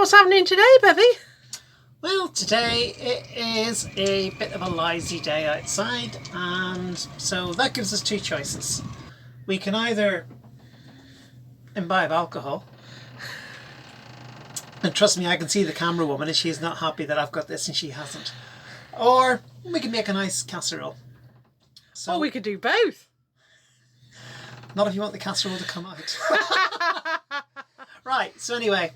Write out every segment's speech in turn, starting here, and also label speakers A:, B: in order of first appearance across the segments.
A: What's happening today, Bevy?
B: Well, today it is a bit of a lazy day outside, and so that gives us two choices. We can either imbibe alcohol, and trust me, I can see the camera woman and she's not happy that I've got this and she hasn't. Or we can make a nice casserole. So,
A: Well, we could do both.
B: Not if you want the casserole to come out. Right, so anyway,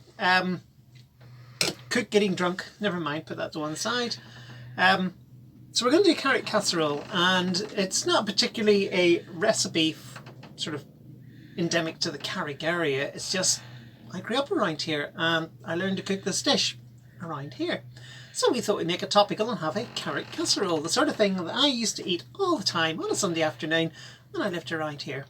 B: cook getting drunk, never mind, put that to one side. So we're going to do Carrick Casserole, and it's not particularly a recipe sort of endemic to the Carrick area. It's just, I grew up around here and I learned to cook this dish around here. So we thought we'd make it topical and have a Carrick Casserole, the sort of thing that I used to eat all the time on a Sunday afternoon when I lived around here.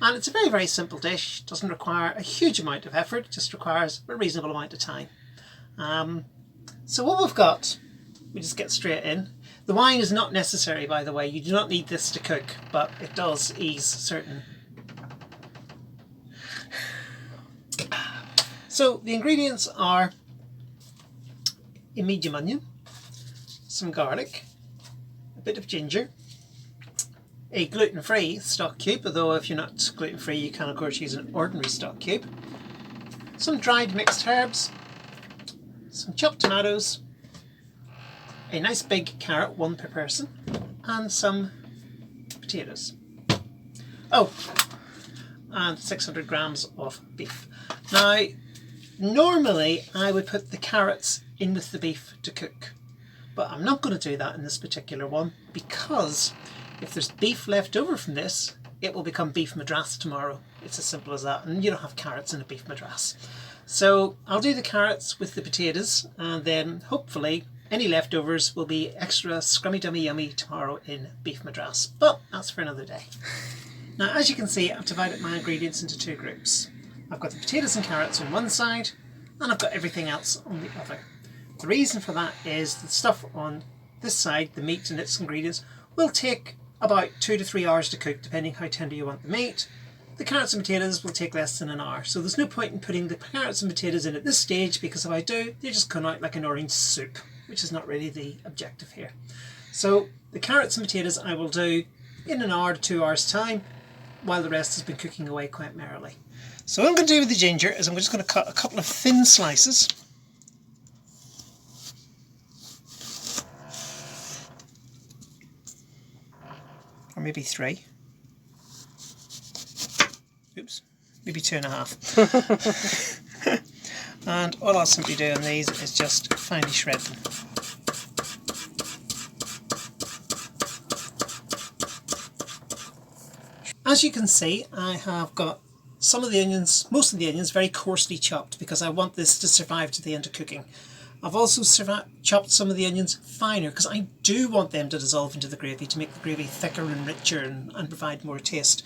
B: And it's a very, very simple dish, doesn't require a huge amount of effort, just requires a reasonable amount of time. So what we've got, we just get straight in. The wine is not necessary, by the way. You do not need this to cook, but it does ease certain. So the ingredients are a medium onion, some garlic, a bit of ginger, a gluten-free stock cube, although if you're not gluten-free you can of course use an ordinary stock cube, some dried mixed herbs, some chopped tomatoes, a nice big carrot, one per person, and some potatoes. Oh, and 600 grams of beef. Now, normally I would put the carrots in with the beef to cook, but I'm not going to do that in this particular one because if there's beef left over from this, it will become beef madras tomorrow. It's as simple as that, and you don't have carrots in a beef madras. So I'll do the carrots with the potatoes, and then hopefully any leftovers will be extra scrummy dummy yummy tomorrow in beef madras, but that's for another day. Now, as you can see, I've divided my ingredients into two groups. I've got the potatoes and carrots on one side, and I've got everything else on the other. The reason for that is the stuff on this side, the meat and its ingredients, will take about 2 to 3 hours to cook, depending how tender you want the meat. The carrots and potatoes will take less than an hour, so there's no point in putting the carrots and potatoes in at this stage, because if I do, they just come out like an orange soup, which is not really the objective here. So the carrots and potatoes I will do in an hour to 2 hours time, while the rest has been cooking away quite merrily. So what I'm going to do with the ginger is I'm just going to cut a couple of thin slices. Or maybe 3. Oops, maybe 2.5. And all I'll simply do on these is just finely shred them. As you can see, I have got some of the onions, most of the onions, very coarsely chopped because I want this to survive to the end of cooking. I've also chopped some of the onions finer because I do want them to dissolve into the gravy to make the gravy thicker and richer and provide more taste.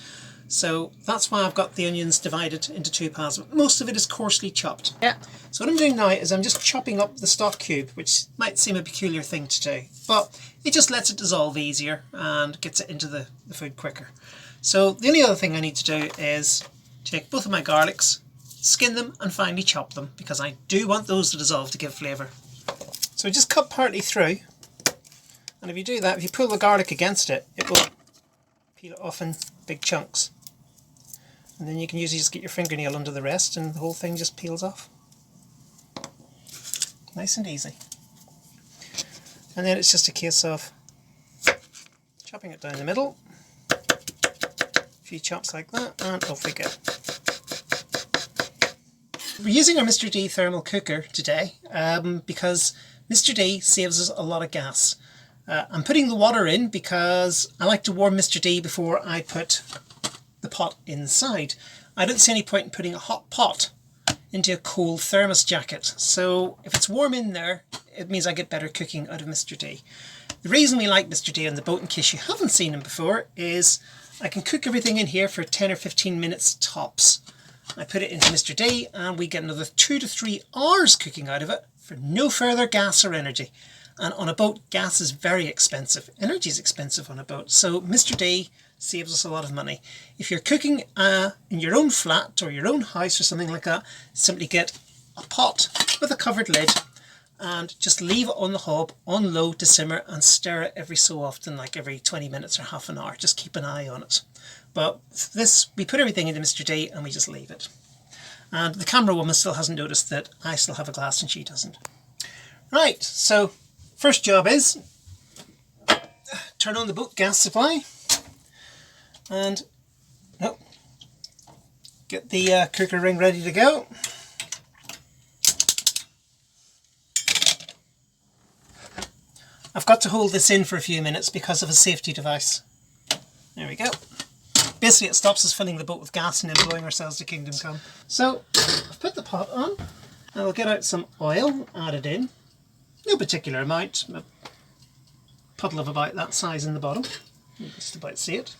B: So that's why I've got the onions divided into two piles. Most of it is coarsely chopped.
A: Yeah.
B: So what I'm doing now is I'm just chopping up the stock cube, which might seem a peculiar thing to do, but it just lets it dissolve easier and gets it into the food quicker. So the only other thing I need to do is take both of my garlics, skin them and finely chop them because I do want those to dissolve to give flavour. So just cut partly through, and if you do that, if you pull the garlic against it, it will peel it off in big chunks. And then you can usually just get your fingernail under the rest and the whole thing just peels off. Nice and easy. And then it's just a case of chopping it down the middle. A few chops like that, and off we go. We're using our Mr. D thermal cooker today because Mr. D saves us a lot of gas. I'm putting the water in because I like to warm Mr. D before I put the pot inside. I don't see any point in putting a hot pot into a cold thermos jacket. So if it's warm in there, it means I get better cooking out of Mr. D. The reason we like Mr. D on the boat, in case you haven't seen him before, is I can cook everything in here for 10 or 15 minutes tops. I put it into Mr. D and we get another 2 to 3 hours cooking out of it for no further gas or energy. And on a boat, gas is very expensive. Energy is expensive on a boat. So Mr. D saves us a lot of money. If you're cooking in your own flat or your own house or something like that, simply get a pot with a covered lid, and just leave it on the hob on low to simmer and stir it every so often, like every 20 minutes or half an hour. Just keep an eye on it. But this, we put everything into Mr. D and we just leave it. And the camera woman still hasn't noticed that I still have a glass and she doesn't. Right, so first job is turn on the boat gas supply and get the cooker ring ready to go. I've got to hold this in for a few minutes because of a safety device. There we go. Basically it stops us filling the boat with gas and then blowing ourselves to kingdom come. So I've put the pot on and we'll get out some oil, add it in. No particular amount, a puddle of about that size in the bottom. You can just about see it.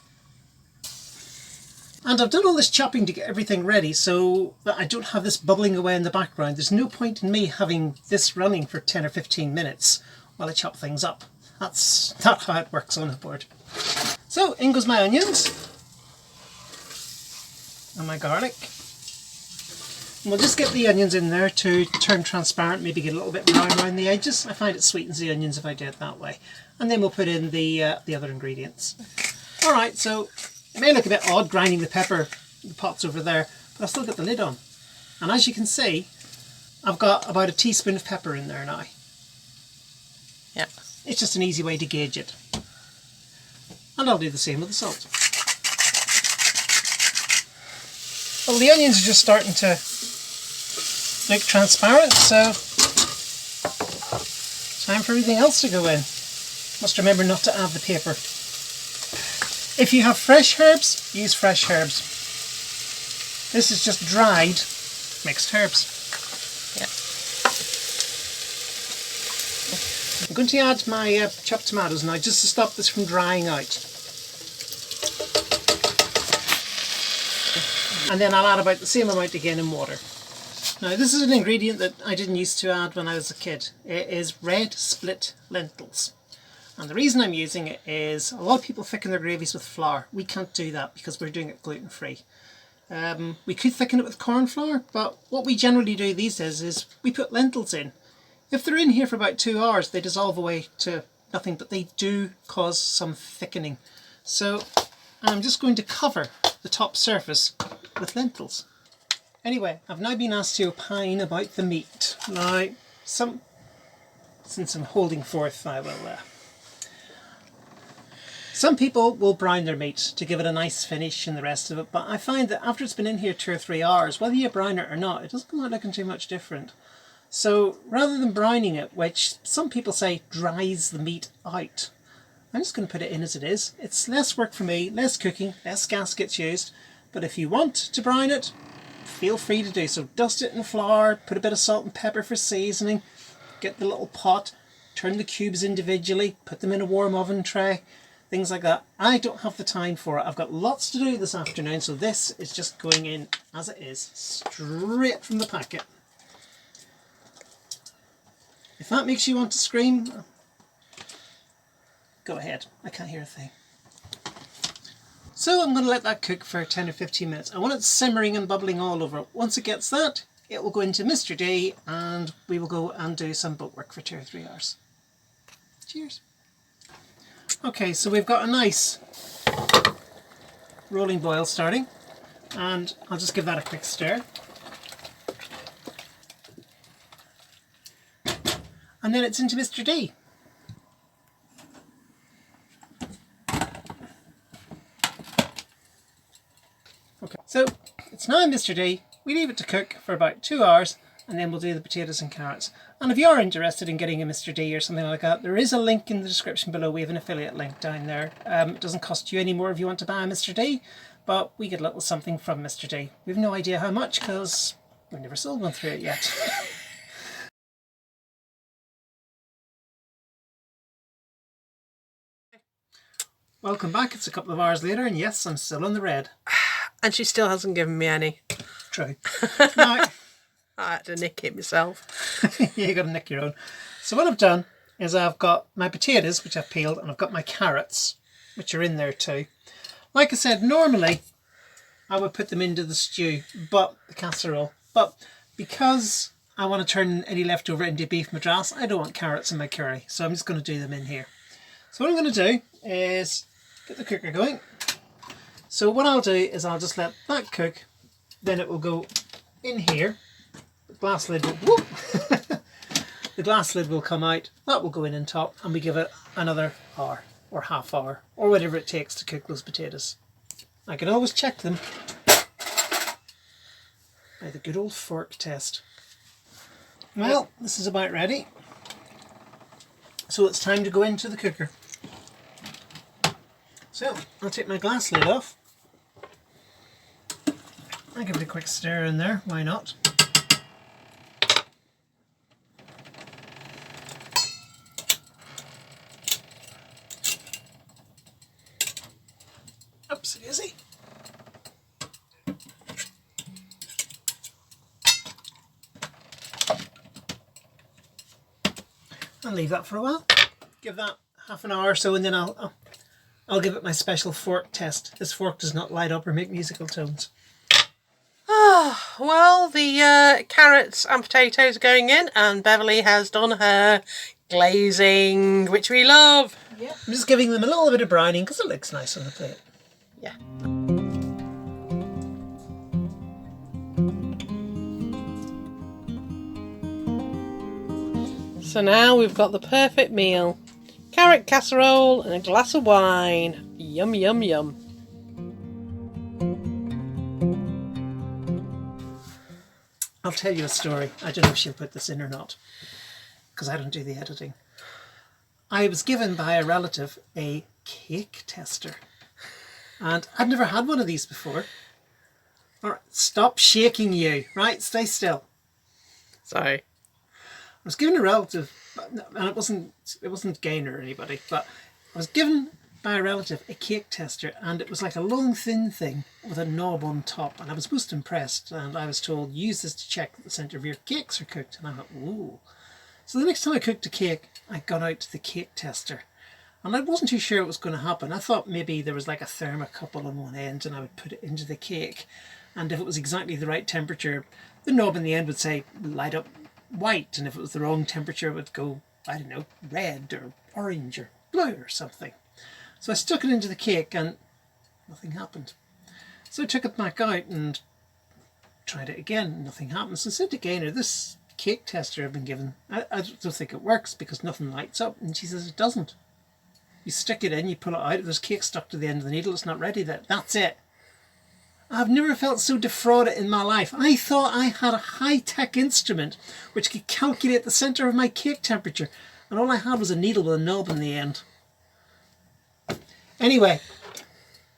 B: And I've done all this chopping to get everything ready so that I don't have this bubbling away in the background. There's no point in me having this running for 10 or 15 minutes while I chop things up. That's not how it works on a board. So in goes my onions and my garlic. And we'll just get the onions in there to turn transparent, maybe get a little bit brown around the edges. I find it sweetens the onions if I do it that way. And then we'll put in the other ingredients. Alright, so it may look a bit odd grinding the pepper, the pot's over there, but I've still got the lid on. And as you can see, I've got about a teaspoon of pepper in there now.
A: Yeah.
B: It's just an easy way to gauge it. And I'll do the same with the salt. Well, the onions are just starting to look transparent, so time for everything else to go in. Must remember not to add the paper. If you have fresh herbs, use fresh herbs. This is just dried mixed herbs.
A: Yeah.
B: I'm going to add my chopped tomatoes now just to stop this from drying out. And then I'll add about the same amount again in water. Now this is an ingredient that I didn't used to add when I was a kid. It is red split lentils. And the reason I'm using it is a lot of people thicken their gravies with flour. We can't do that because we're doing it gluten free. We could thicken it with corn flour, but what we generally do these days is we put lentils in. If they're in here for about 2 hours, they dissolve away to nothing, but they do cause some thickening. So I'm just going to cover the top surface with lentils. Anyway, I've now been asked to opine about the meat. Now, since I'm holding forth, I will... Some people will brine their meat to give it a nice finish and the rest of it, but I find that after it's been in here 2 or 3 hours, whether you brine it or not, it doesn't come out looking too much different. So rather than brining it, which some people say dries the meat out, I'm just going to put it in as it is. It's less work for me, less cooking, less gas gets used, but if you want to brine it, feel free to do so. Dust it in flour, put a bit of salt and pepper for seasoning, get the little pot, turn the cubes individually, put them in a warm oven tray, things like that. I don't have the time for it. I've got lots to do this afternoon, so this is just going in as it is, straight from the packet. If that makes you want to scream, go ahead. I can't hear a thing. So I'm going to let that cook for 10 or 15 minutes. I want it simmering and bubbling all over. Once it gets that, it will go into Mr. D and we will go and do some boat work for 2 or 3 hours. Cheers. Okay, so we've got a nice rolling boil starting, and I'll just give that a quick stir. And then it's into Mr. D. Okay, so it's now in Mr. D. We leave it to cook for about 2 hours and then we'll do the potatoes and carrots. And if you are interested in getting a Mr. D or something like that, there is a link in the description below. We have an affiliate link down there. It doesn't cost you any more if you want to buy a Mr. D, but we get a little something from Mr. D. We have no idea how much because we've never sold one through it yet. Welcome back. It's a couple of hours later and yes, I'm still on the red.
A: And she still hasn't given me any.
B: True. Now,
A: I had to nick it myself.
B: you got to nick your own. So what I've done is I've got my potatoes, which I've peeled, and I've got my carrots, which are in there too. Like I said, normally I would put them into the stew, but the casserole. But because I want to turn any leftover into beef madras. I don't want carrots in my curry, so I'm just going to do them in here. So what I'm going to do is get the cooker going. So what I'll do is I'll just let that cook, then it will go in here. The glass lid will, whoop, the glass lid will come out, that will go in on top, and we give it another hour or half hour or whatever it takes to cook those potatoes. I can always check them by the good old fork test. Well, this is about ready. So it's time to go into the cooker. So I'll take my glass lid off. I'll give it a quick stir in there, why not? Oops, daisy. I'll leave that for a while. Give that half an hour or so, and then I'll give it my special fork test. This fork does not light up or make musical tones.
A: Ah, well, the carrots and potatoes are going in, and Beverly has done her glazing, which we love.
B: Yeah. I'm just giving them a little bit of browning because it looks nice on the plate.
A: Yeah. So now we've got the perfect meal. Carrick casserole and a glass of wine. Yum, yum, yum.
B: I'll tell you a story. I don't know if she'll put this in or not, because I don't do the editing. I was given by a relative a cake tester, and I'd never had one of these before. All right, stop shaking you. Right, stay still.
A: Sorry.
B: I was given a relative, and it wasn't Gaynor or anybody, but I was given by a relative a cake tester, and it was like a long thin thing with a knob on top, and I was most impressed, and I was told, use this to check that the centre of your cakes are cooked, and I thought, ooh. So the next time I cooked a cake, I got out the cake tester, and I wasn't too sure it was going to happen. I thought maybe there was like a thermocouple on one end, and I would put it into the cake, and if it was exactly the right temperature, the knob in the end would say light up white, and if it was the wrong temperature it would go, I don't know, red or orange or blue or something. So I stuck it into the cake and nothing happened. So I took it back out and tried it again, nothing happened. So I said to Gaynor, this cake tester I've been given, I don't think it works because nothing lights up. And she says it doesn't. You stick it in, you pull it out, there's cake stuck to the end of the needle, it's not ready, that's it. I've never felt so defrauded in my life. I thought I had a high-tech instrument which could calculate the centre of my cake temperature, and all I had was a needle with a knob in the end. Anyway,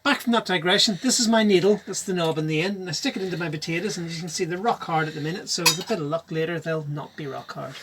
B: back from that digression, this is my needle, that's the knob in the end, and I stick it into my potatoes, and you can see they're rock hard at the minute, so with a bit of luck later they'll not be rock hard.